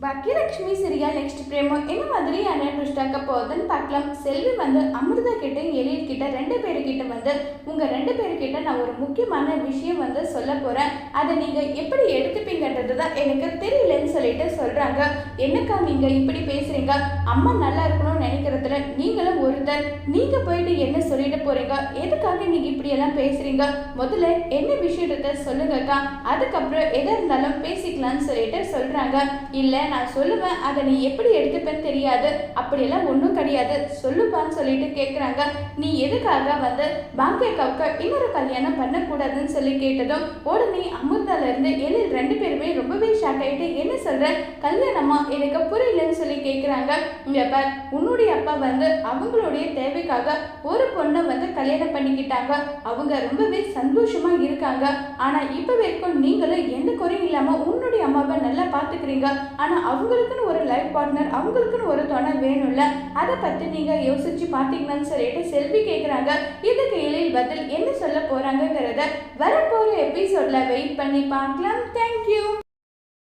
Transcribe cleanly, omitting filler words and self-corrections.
Baakiyalakshmi serial next பிரேமோ என்ன மாதிரியான ட்விஸ்டாக்க போகுதுன்னு பார்க்கலாம். செல்வி அமிர்தா கிட்ட எழில் கிட்ட ரெண்டு பேருக்கிட்ட உங்க ரெண்டு பேருக்கிட்ட நான் ஒரு முக்கியமான விஷயம் சொல்ல போறேன். அதை நீங்க எப்படி எடுத்துப்பீங்கன்றது தான் எனக்கு தெரியலன்னு சொல்லிட்டு சொல்றாங்க. என்னக்கா நீங்க இப்படி பேசுறீங்க? அம்மா நல்லா இருக்கணும்னு நினைக்கிறதுல நீங்களும் ஒருத்தர். நீங்க போயிட்டு என்ன சொல்லிட்டு போறீங்க? எதுக்காக நீங்க இப்படி எல்லாம் பேசுறீங்க? முதல்ல என்ன விஷயத்த சொல்லுங்கக்கா, அதுக்கப்புறம் எதா இருந்தாலும் பேசிக்கலாம்னு சொல்லிட்டு சொல்றாங்க. இல்ல நான் சொல்லுவேன், அதை நீ எப்படி எடுத்துப்பேன்னு தெரியாது, அப்படியெல்லாம் ஒன்றும் கிடையாது, சொல்லுப்பான்னு சொல்லிட்டு கேட்குறாங்க. நீ எதுக்காக பாக்கியக்காவுக்கு இன்னொரு கல்யாணம் பண்ணக்கூடாதுன்னு சொல்லி கேட்டதும் உடனே அமிர்தால இருந்து எழில் ரெண்டு பேருமே ரொம்பவே ஷாக் ஆகிட்டு என்ன சொல்ற, கல்யாணமா எனக்கு புரியலன்னு சொல்லி கேட்குறாங்க. இங்க பார், உன்னுடைய அப்பா அவங்களுடைய தேவைக்காக ஒரு பொண்ணை கல்யாணம் பண்ணிக்கிட்டாங்க. அவங்க ரொம்பவே சந்தோஷமா இருக்காங்க. ஆனா இப்ப வரைக்கும் நீங்களும் எந்த குறையும் இல்லாம உன்னுடைய அம்மாவை நல்லா பாத்துக்கிறீங்க. ஆனா அவங்களுக்குன்னு ஒரு லைஃப் பார்ட்னர், அவங்களுக்குன்னு ஒரு துணை வேணும்ல, அதை பத்தி நீங்க யோசிச்சு பாத்தீங்கன்னு சொல்லிட்டு செல்வி கேட்குறாங்க. இதுக்கு எழில் பதில் என்ன சொல்ல போறாங்கிறத வரப்போற எபிசோட்ல வெயிட் பண்ணி பார்க்கலாம். தேங்க்யூ.